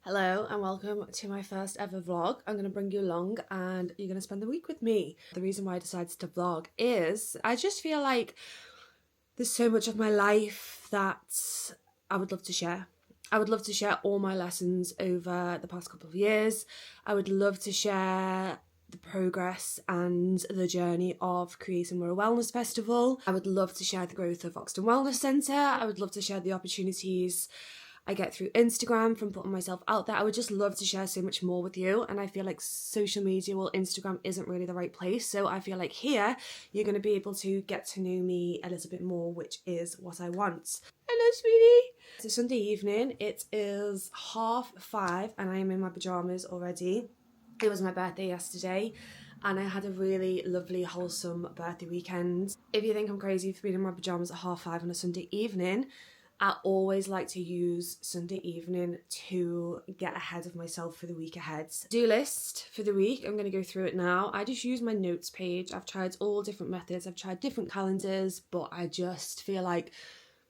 Hello and welcome to my first ever vlog. I'm going to bring you along and you're going to spend the week with me. The reason why I decided to vlog is I just feel like there's so much of my life that I would love to share. I would love to share all my lessons over the past couple of years. I would love to share the progress and the journey of creating Wirral Wellness Festival. I would love to share the growth of Oxton Wellneas Centre. I would love to share the opportunities I get through Instagram from putting myself out there. I would just love to share so much more with you, and I feel like social media, well, Instagram isn't really the right place, so I feel like here you're going to be able to get to know me a little bit more, which is what I want. Hello, sweetie. It's a Sunday evening, it is 5:30 and I am in my pyjamas already. It was my birthday yesterday and I had a really lovely wholesome birthday weekend. If you think I'm crazy for being in my pyjamas at 5:30 on a Sunday evening, I always like to use Sunday evening to get ahead of myself for the week ahead. Do list for the week, I'm going to go through it now. I just use my notes page. I've tried all different methods, I've tried different calendars, but I just feel like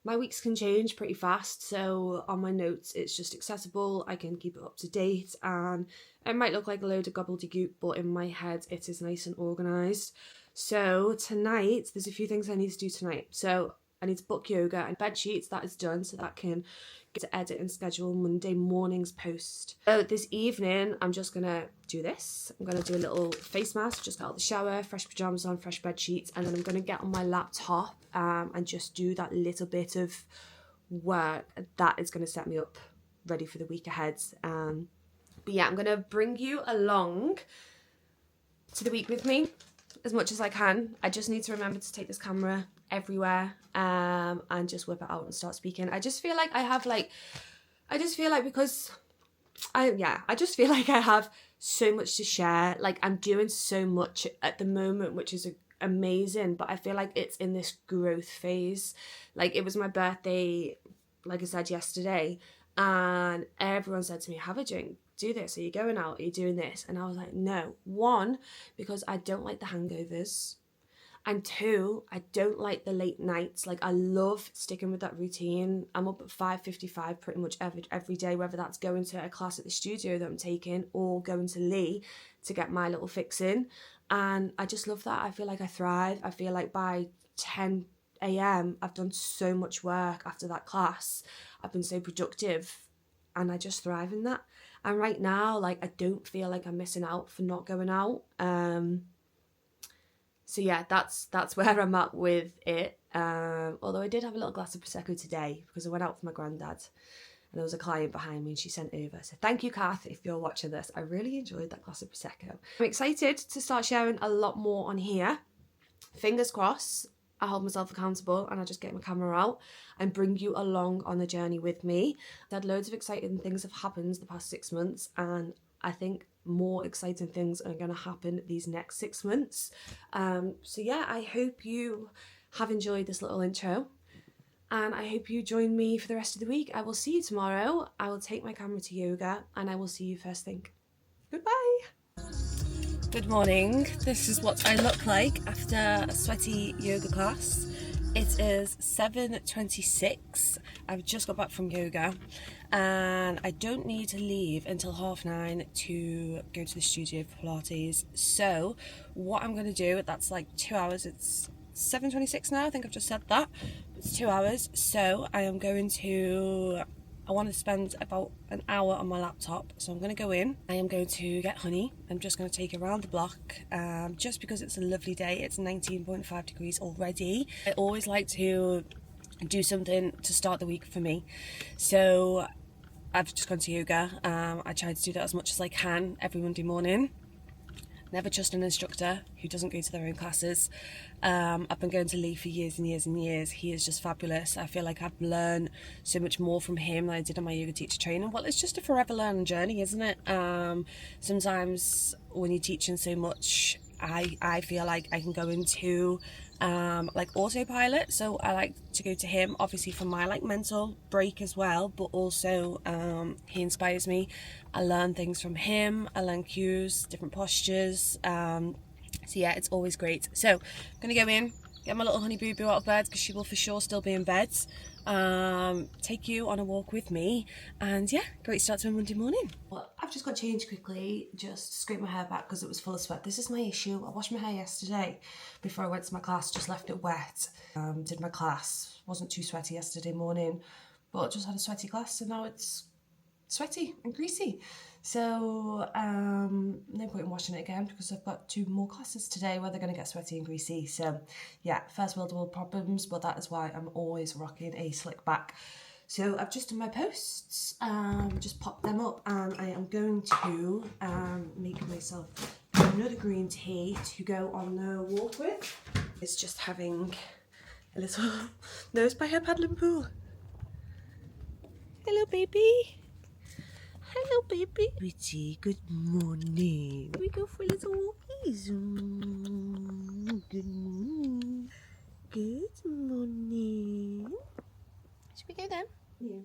my weeks can change pretty fast. So on my notes, it's just accessible. I can keep it up to date and it might look like a load of gobbledygook, but in my head, it is nice and organised. So tonight, there's a few things I need to do tonight. So I need to book yoga and bed sheets. That is done, so that can get to edit and schedule Monday morning's post. So this evening, I'm just gonna do this. I'm gonna do a little face mask, just got out of the shower, fresh pajamas on, fresh bed sheets, and then I'm gonna get on my laptop and just do that little bit of work. That is gonna set me up ready for the week ahead. But yeah, I'm gonna bring you along to the week with me as much as I can. I just need to remember to take this camera everywhere and just whip it out and start speaking. I just feel like I have I just feel like I have so much to share. Like, I'm doing so much at the moment, which is amazing, but I feel like it's in this growth phase. Like, it was my birthday, like I said yesterday, and everyone said to me, have a drink, do this, are you going out, are you doing this? And I was like, no. One, because I don't like the hangovers, and two, I don't like the late nights. Like, I love sticking with that routine. I'm up at 5:55 pretty much every day, whether that's going to a class at the studio that I'm taking or going to Lee to get my little fix in. And I just love that. I feel like I thrive. I feel like by 10 a.m. I've done so much work after that class. I've been so productive and I just thrive in that. And right now, like, I don't feel like I'm missing out for not going out. So yeah, that's where I'm at with it. Although I did have a little glass of Prosecco today because I went out for my granddad and there was a client behind me and she sent over. So thank you, Kath, if you're watching this. I really enjoyed that glass of Prosecco. I'm excited to start sharing a lot more on here. Fingers crossed, I hold myself accountable and I just get my camera out and bring you along on the journey with me. I've had loads of exciting things have happened the past 6 months, and I think more exciting things are going to happen these next 6 months. So yeah, I hope you have enjoyed this little intro and I hope you join me for the rest of the week. I will see you tomorrow. I will take my camera to yoga and I will see you first thing. Goodbye. Good morning. This is what I look like after a sweaty yoga class. It is 7:26. I've just got back from yoga and I don't need to leave until 9:30 to go to the studio for Pilates. So what I'm going to do, that's like 2 hours. It's 7:26 now. I think I've just said that. It's 2 hours. So I want to spend about an hour on my laptop, so I'm going to go in. I am going to get honey. I'm just going to take it around the block just because it's a lovely day. It's 19.5 degrees already. I always like to do something to start the week for me, so I've just gone to yoga. I try to do that as much as I can every Monday morning. Never trust an instructor who doesn't go to their own classes. I've been going to Lee for years and years and years. He is just fabulous. I feel like I've learned so much more from him than I did on my yoga teacher training. Well, it's just a forever learning journey, isn't it? Sometimes when you're teaching so much, I feel like I can go into like autopilot, so I like to go to him obviously for my like mental break as well, but also he inspires me. I learn things from him, I learn cues, different postures, so yeah, it's always great. So I'm gonna go in, get my little honey boo boo out of bed because she will for sure still be in bed, take you on a walk with me, and yeah, great start to a Monday morning. Well, I've just got changed quickly, just scraped my hair back because it was full of sweat. This is my issue. I washed my hair yesterday before I went to my class, just left it wet. Did my class, wasn't too sweaty yesterday morning, but just had a sweaty class, so now it's sweaty and greasy. So no point in washing it again because I've got 2 more classes today where they're going to get sweaty and greasy. So yeah, first world problems, but that is why I'm always rocking a slick back. So I've just done my posts, just popped them up, and I am going to make myself another green tea to go on the walk with. It's just having a little nose by hair paddling pool. Hello baby. Hello baby. Pretty, good morning. We go for a little walkies. Good morning. Good morning. Should we go then? Yeah.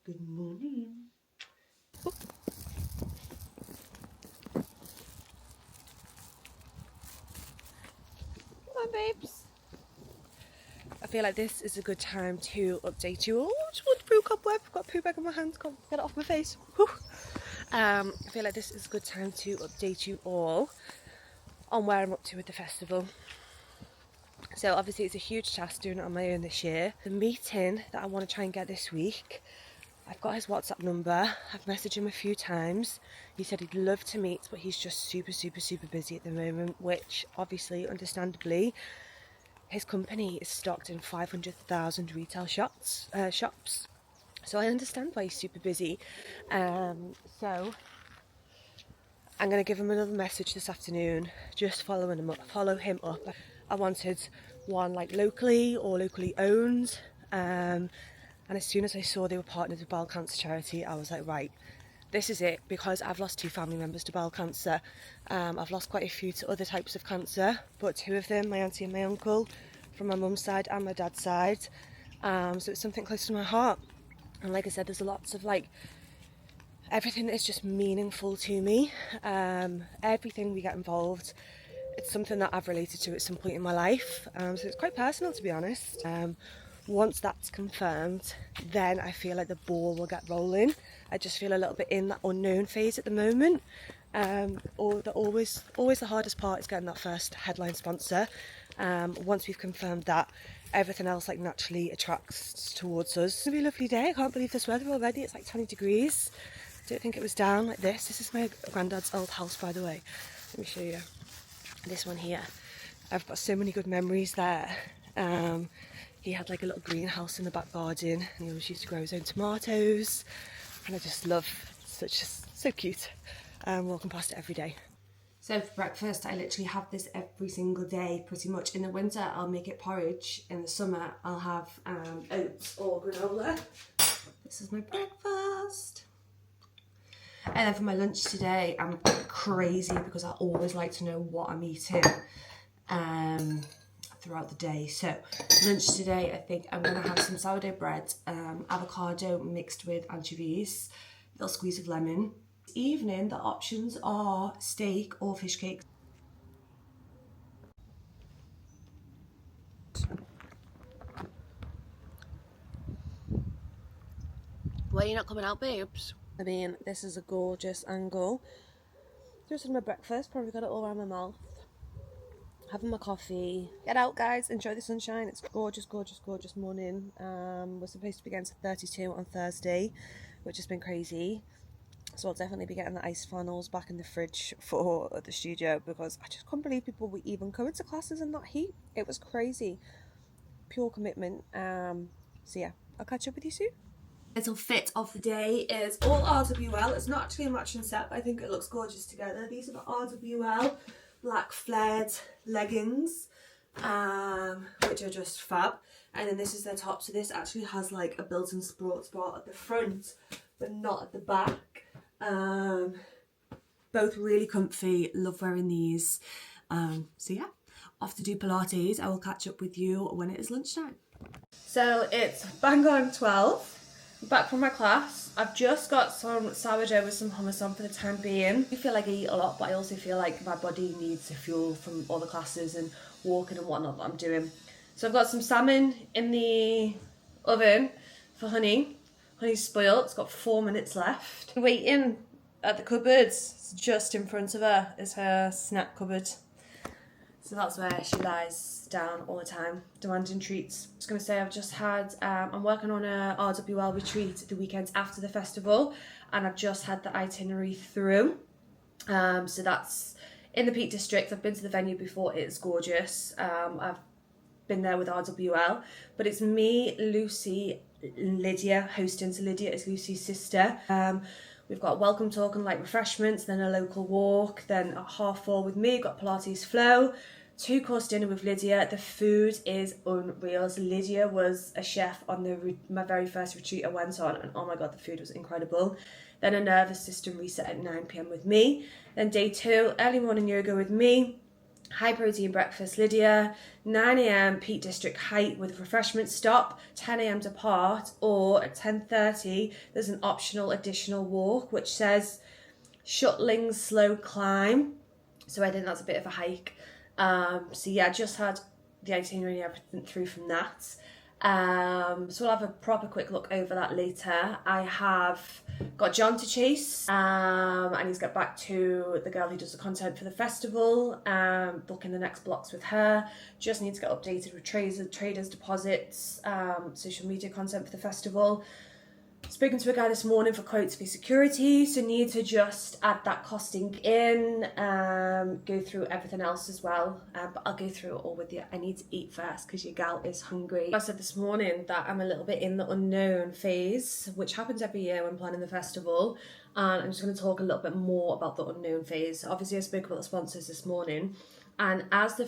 Good morning. Oh. Come on babes. I feel like this is a good time to update you all. Just want to poo cobweb. Got poo back on my hands. Can't get it off my face. Whew. I feel like this is a good time to update you all on where I'm up to with the festival. So obviously it's a huge task doing it on my own this year. The meeting that I want to try and get this week, I've got his WhatsApp number. I've messaged him a few times. He said he'd love to meet, but he's just super busy at the moment, which obviously, understandably, his company is stocked in 500,000 retail shops. So I understand why he's super busy. So I'm going to give him another message this afternoon, just follow him up. I wanted one like locally or locally owned. And as soon as I saw they were partnered with bowel cancer charity, I was like, right, this is it, because I've lost 2 family members to bowel cancer. I've lost quite a few to other types of cancer, but 2 of them, my auntie and my uncle, from my mum's side and my dad's side. So it's something close to my heart. And like I said, there's lots of like, everything that is just meaningful to me. Everything we get involved, it's something that I've related to at some point in my life. So it's quite personal, to be honest. Once that's confirmed, then I feel like the ball will get rolling. I just feel a little bit in that unknown phase at the moment. Always the hardest part is getting that first headline sponsor. Once we've confirmed that, everything else like naturally attracts towards us. It's gonna be a lovely day. I can't believe this weather already. It's like 20 degrees. Don't think it was down like this. This is my granddad's old house, by the way. Let me show you this one here. I've got so many good memories there. He had like a little greenhouse in the back garden, and he always used to grow his own tomatoes, and I just love, so cute. Walking past it every day. So for breakfast, I literally have this every single day, pretty much. In the winter, I'll make it porridge. In the summer, I'll have oats or granola. This is my breakfast. And then for my lunch today, I'm crazy because I always like to know what I'm eating throughout the day. So lunch today, I think I'm going to have some sourdough bread, avocado mixed with anchovies, a little squeeze of lemon. Evening, the options are steak or fish cakes. Why are you not coming out, babes? I mean, this is a gorgeous angle. Just had my breakfast, probably got it all around my mouth. Having my coffee. Get out, guys, enjoy the sunshine. It's gorgeous morning. We're supposed to be getting to 32 on Thursday, which has been crazy. So I'll definitely be getting the ice flannels back in the fridge for the studio, because I just couldn't believe people were even coming to classes in that heat. It was crazy. Pure commitment. So yeah, I'll catch up with you soon. Little fit of the day is all RWL. It's not actually a matching set, but I think it looks gorgeous together. These are the RWL black flared leggings, which are just fab. And then this is their top. So this actually has like a built-in sports bra at the front, but not at the back. Both really comfy, love wearing these. So yeah, off to do Pilates. I will catch up with you when it is lunchtime. So it's bang on 12. Back from my class. I've just got some sourdough with some hummus on for the time being. I feel like I eat a lot, but I also feel like my body needs the fuel from all the classes and walking and whatnot that I'm doing. So I've got some salmon in the oven for Honey. Honey's spoiled, it's got 4 minutes left. Waiting at the cupboards, it's just in front of her is her snack cupboard. So that's where she lies down all the time, demanding treats. I was going to say I've just had, I'm working on a RWL retreat the weekends after the festival, and I've just had the itinerary through. So that's in the Peak District. I've been to the venue before, it's gorgeous. I've been there with RWL, but it's me, Lucy, Lydia hosting. So Lydia is Lucy's sister. We've got welcome talk and light refreshments, then a local walk, then at 4:30 with me, got Pilates flow, 2-course dinner with Lydia. The food is unreal. So Lydia was a chef on my very first retreat I went on, and oh my god, the food was incredible. Then a nervous system reset at 9 p.m. with me. Then day 2, early morning yoga with me, high protein breakfast Lydia, 9 a.m. Peak District hike with refreshment stop, 10 a.m. depart, or at 10:30 there's an optional additional walk which says shuttling slow climb. So I think that's a bit of a hike. So yeah, just had the itinerary and everything through from that. So we'll have a proper quick look over that later. I have got John to chase. I need to get back to the girl who does the content for the festival, booking the next blocks with her. Just need to get updated with traders deposits, social media content for the festival. Spoken to a guy this morning for quotes for security, so need to just add that costing in, go through everything else as well, but I'll go through it all with you. I need to eat first because your gal is hungry. I said this morning that I'm a little bit in the unknown phase, which happens every year when planning the festival, and I'm just going to talk a little bit more about the unknown phase. Obviously I spoke about the sponsors this morning, and as the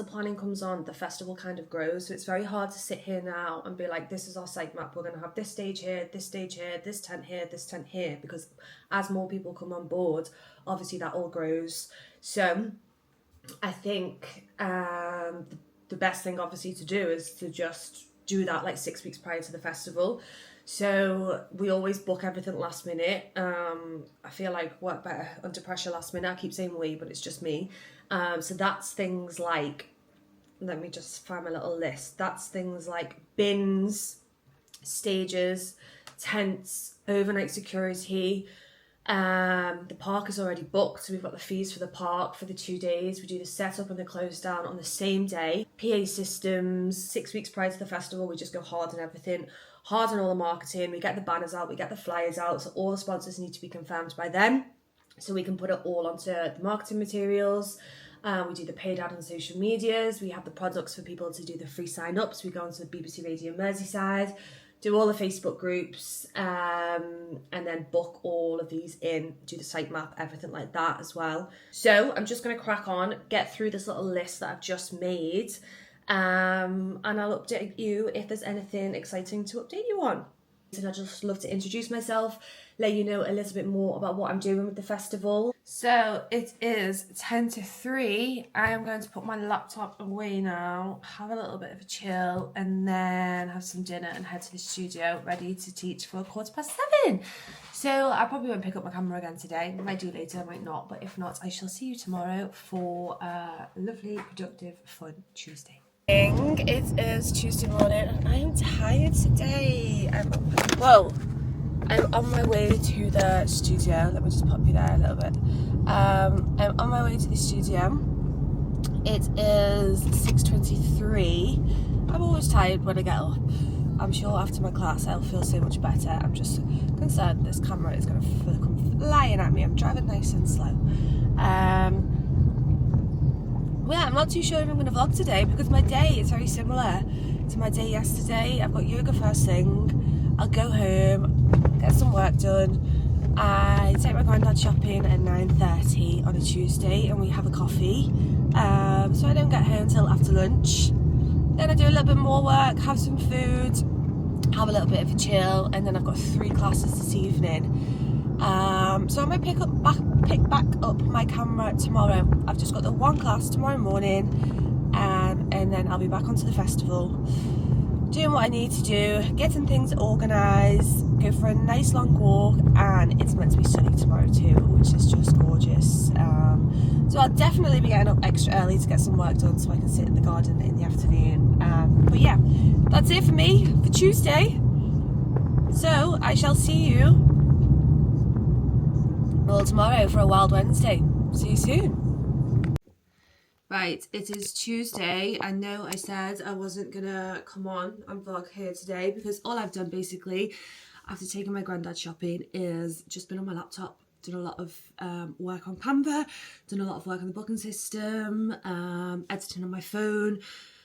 planning comes on, the festival kind of grows. So it's very hard to sit here now and be like, this is our site map. We're going to have this stage here, this stage here, this tent here, this tent here. Because as more people come on board, obviously that all grows. So I think the best thing obviously to do is to just do that like 6 weeks prior to the festival. So we always book everything last minute. I feel like work better under pressure last minute. I keep saying we, but it's just me. So that's things like, let me just find my little list. That's things like bins, stages, tents, overnight security. The park is already booked, so we've got the fees for the park for the 2 days. We do the setup and the close down on the same day. PA systems, 6 weeks prior to the festival, we just go hard on everything. Hard on all the marketing. We get the banners out, we get the flyers out, so all the sponsors need to be confirmed by then, so we can put it all onto the marketing materials. We do the paid ad on social medias. We have the products for people to do the free sign-ups. We go onto the BBC Radio Merseyside, do all the Facebook groups, and then book all of these in, do the site map, everything like that as well. So I'm just going to crack on, get through this little list that I've just made, and I'll update you if there's anything exciting to update you on. And I'd just love to introduce myself, let you know a little bit more about what I'm doing with the festival. So it is 10 to 3. I am going to put my laptop away now, have a little bit of a chill, and then have some dinner and head to the studio ready to teach for 7:15. So I probably won't pick up my camera again today. I might do later, I might not, but if not, I shall see you tomorrow for a lovely, productive, fun Tuesday. It is Tuesday morning and I am tired today. I'm on my way to the studio. Let me just pop you there a little bit. I'm on my way to the studio. It is 6:23. I'm always tired when I get up. I'm sure after my class I'll feel so much better. I'm just concerned this camera is going to come flying at me. I'm driving nice and slow. Yeah, I'm not too sure if I'm going to vlog today because my day is very similar to my day yesterday. I've got yoga first thing. I'll go home, get some work done. I take my granddad shopping at 9:30 on a Tuesday and we have a coffee. So I don't get home till after lunch. Then I do a little bit more work, have some food, have a little bit of a chill, and then I've got 3 classes this evening. So I might pick back up my camera tomorrow. I've just got the 1 class tomorrow morning, and then I'll be back onto the festival. doing what I need to do, getting things organised, go for a nice long walk, and it's meant to be sunny tomorrow too, which is just gorgeous. So I'll definitely be getting up extra early to get some work done so I can sit in the garden in the afternoon. But yeah, that's it for me for Tuesday. So I shall see you all tomorrow for a Wild Wednesday. See you soon. Right, it is Tuesday. I know I said I wasn't gonna come on and vlog here today because all I've done basically after taking my granddad shopping is just been on my laptop, done a lot of work on Canva, done a lot of work on the booking system, editing on my phone.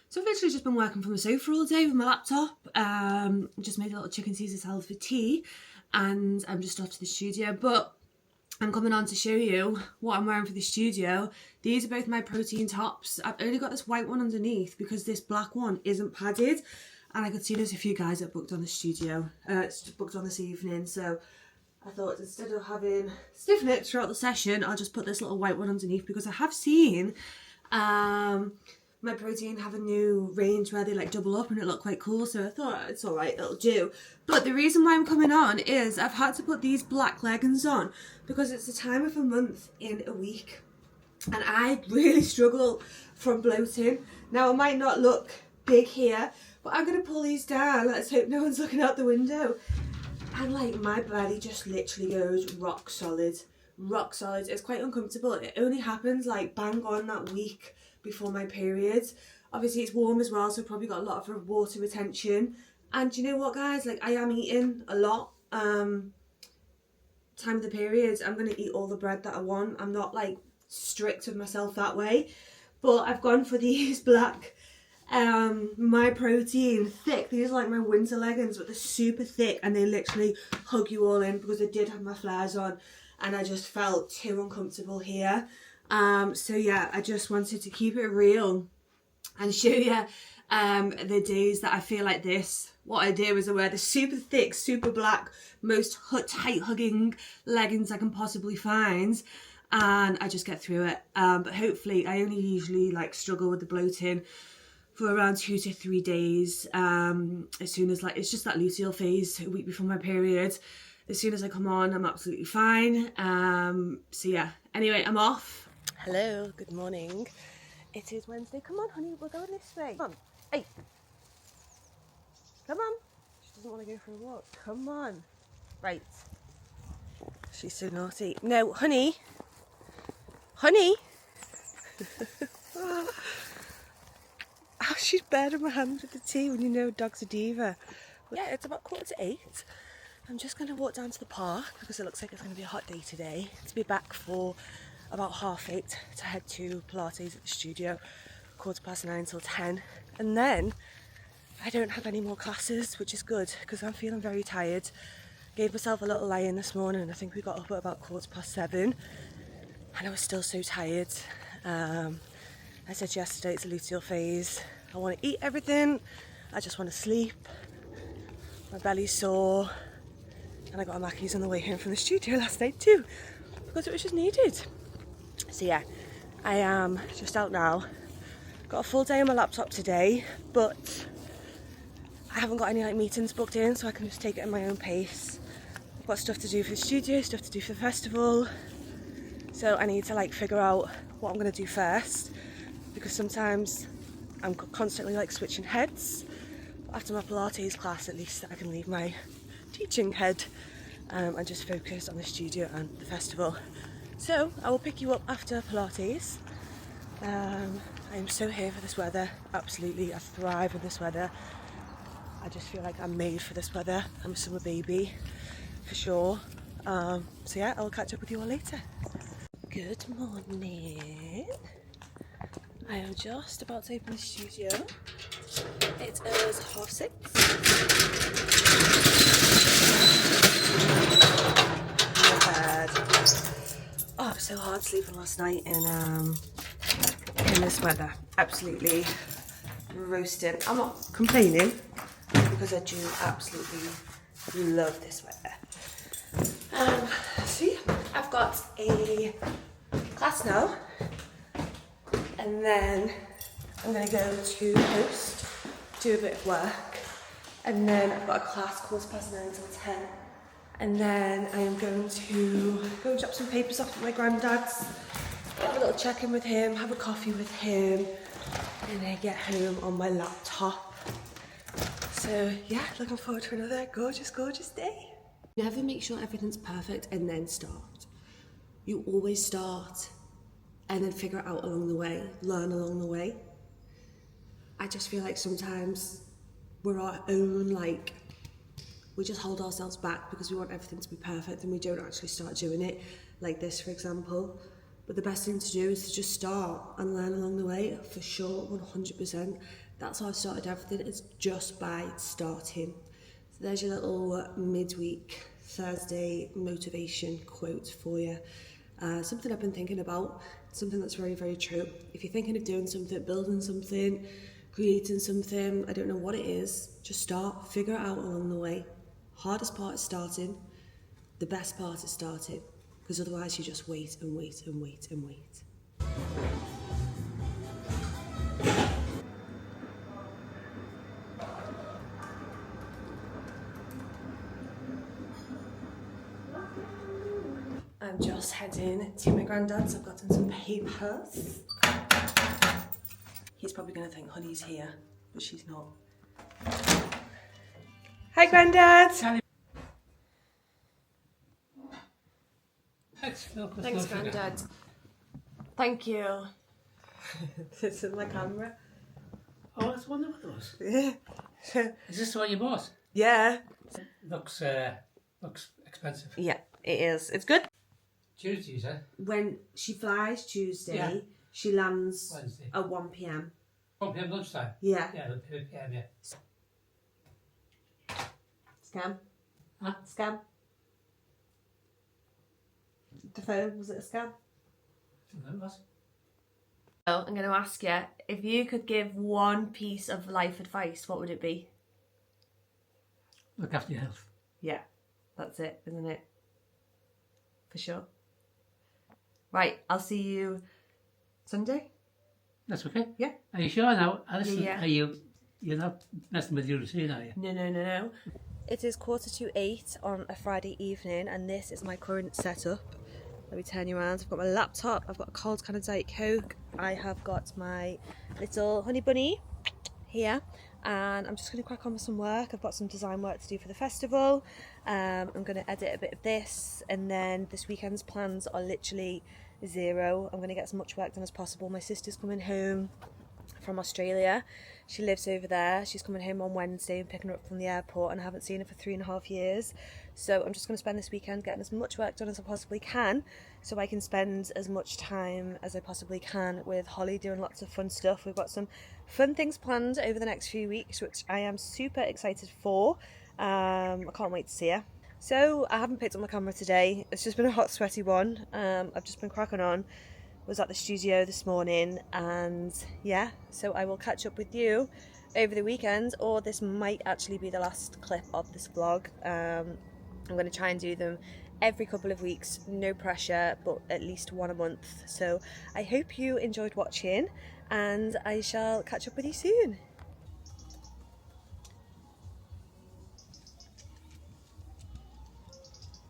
So I've literally just been working from the sofa all day with my laptop. Just made a little chicken Caesar salad for tea, and I'm just off to the studio. But I'm coming on to show you what I'm wearing for the studio. These are both my protein tops. I've only got this white one underneath because this black one isn't padded. And I could see there's a few guys that booked on the studio. It's booked on this evening. So I thought instead of having stiff neck throughout the session, I'll just put this little white one underneath because I have seen my protein have a new range where they like double up and it looked quite cool, so I thought it's alright, it'll do. But the reason why I'm coming on is I've had to put these black leggings on because it's the time of a month in a week and I really struggle from bloating. Now it might not look big here, but I'm going to pull these down, let's hope no one's looking out the window, and like my belly just literally goes rock solid. It's quite uncomfortable. It only happens like bang on that week before my period. Obviously it's warm as well, so I've probably got a lot of water retention. And you know what guys, like I am eating a lot. Time of the period, I'm gonna eat all the bread that I want. I'm not like strict with myself that way, but I've gone for these black my protein thick. These are like my winter leggings, but they're super thick and they literally hug you all in because I did have my flares on and I just felt too uncomfortable here. So yeah, I just wanted to keep it real and show you the days that I feel like this. What I do is I wear the super thick, super black, most tight hugging leggings I can possibly find, and I just get through it. But hopefully, I only usually like struggle with the bloating for around 2 to 3 days. As soon as like it's just that luteal phase, a week before my period. As soon as I come on, I'm absolutely fine. So yeah. Anyway, I'm off. Hello, good morning. It is Wednesday. Come on, honey, we're going this way. Come on. Hey. Come on. She doesn't want to go for a walk. Come on. Right. She's so naughty. No, honey. Honey. Oh, she's better my hand with the tea when you know dog's a diva. Yeah, it's about 7:45. I'm just going to walk down to the park because it looks like it's going to be a hot day today. To be back for about 8:30 to head to Pilates at the studio, 9:15 till 10. And then I don't have any more classes, which is good because I'm feeling very tired. Gave myself a little lie-in this morning and I think we got up at about 7:15 and I was still so tired. I said yesterday it's a luteal phase. I want to eat everything, I just want to sleep. My belly's sore and I got a Mackey's on the way home from the studio last night too because it was just needed. So yeah, I am just out now. Got a full day on my laptop today, but I haven't got any like meetings booked in, so I can just take it at my own pace. I've got stuff to do for the studio, stuff to do for the festival, so I need to like figure out what I'm going to do first because sometimes I'm constantly like switching heads. But after my Pilates class, at least I can leave my teaching head and just focus on the studio and the festival. So I will pick you up after Pilates. I am so here for this weather, absolutely. I thrive in this weather. I just feel like I'm made for this weather. I'm a summer baby, for sure. So yeah, I'll catch up with you all later. Good morning. I am just about to open the studio. It is 6:30. Oh, it was so hard sleeping last night in this weather. Absolutely roasting. I'm not complaining because I do absolutely love this weather. So yeah, I've got a class now, and then I'm going to go to post, do a bit of work, And then I've got a class, 9:15 till 10. And then I am going to go and drop some papers off at my granddad's. Have a little check-in with him, have a coffee with him, and then get home on my laptop. So yeah, looking forward to another gorgeous, gorgeous day. Never make sure everything's perfect and then start. You always start and then figure it out along the way, learn along the way. I just feel like sometimes we're our own, we just hold ourselves back because we want everything to be perfect and we don't actually start doing it, like this for example. But the best thing to do is to just start and learn along the way, for sure, 100%. That's how I started everything, it's just by starting. So there's your little midweek Thursday motivation quote for you. Something I've been thinking about, something that's very, very true. If you're thinking of doing something, building something, creating something, I don't know what it is, just start, figure it out along the way. Hardest part is starting, the best part is starting, because otherwise you just wait and wait and wait and wait. I'm just heading to my granddad's. I've gotten some papers. He's probably going to think Honey's here, but she's not. Hi, Granddad. Thanks, Granddad. Thank you. This is my camera. Oh, that's one of those. Yeah. Is this the one you bought? Yeah. Looks expensive. Yeah, it is. It's good. Tuesday, you said? When she flies Tuesday, Yeah. she lands Wednesday. at 1 p.m. 1 p.m. lunchtime? Yeah. Yeah, 1 p.m. yeah. Scam. Huh? Scam. The phone, was it a scam? No, it was. So I'm going to ask you, if you could give one piece of life advice, what would it be? Look after your health. Yeah, that's it, isn't it? For sure. Right, I'll see you Sunday. That's okay? Yeah. Are you sure now? Listen, Yeah. You're not messing with your routine, are you? No. It is 7:45 on a Friday evening, and this is my current setup. Let me turn you around. I've got my laptop, I've got a cold can of Diet Coke, I have got my little honey bunny here, and I'm just going to crack on with some work. I've got some design work to do for the festival. I'm going to edit a bit of this, and then this weekend's plans are literally zero. I'm going to get as much work done as possible. My sister's coming home from Australia. She lives over there. She's coming home on Wednesday and picking her up from the airport, and I haven't seen her for 3.5 years. So I'm just going to spend this weekend getting as much work done as I possibly can, so I can spend as much time as I possibly can with Holly doing lots of fun stuff. We've got some fun things planned over the next few weeks, which I am super excited for. I can't wait to see her. So I haven't picked up my camera today. It's just been a hot, sweaty one. I've just been cracking on. Was at the studio this morning, and yeah, so I will catch up with you over the weekend, or this might actually be the last clip of this vlog. I'm going to try and do them every couple of weeks, no pressure, but at least one a month. So I hope you enjoyed watching, and I shall catch up with you soon.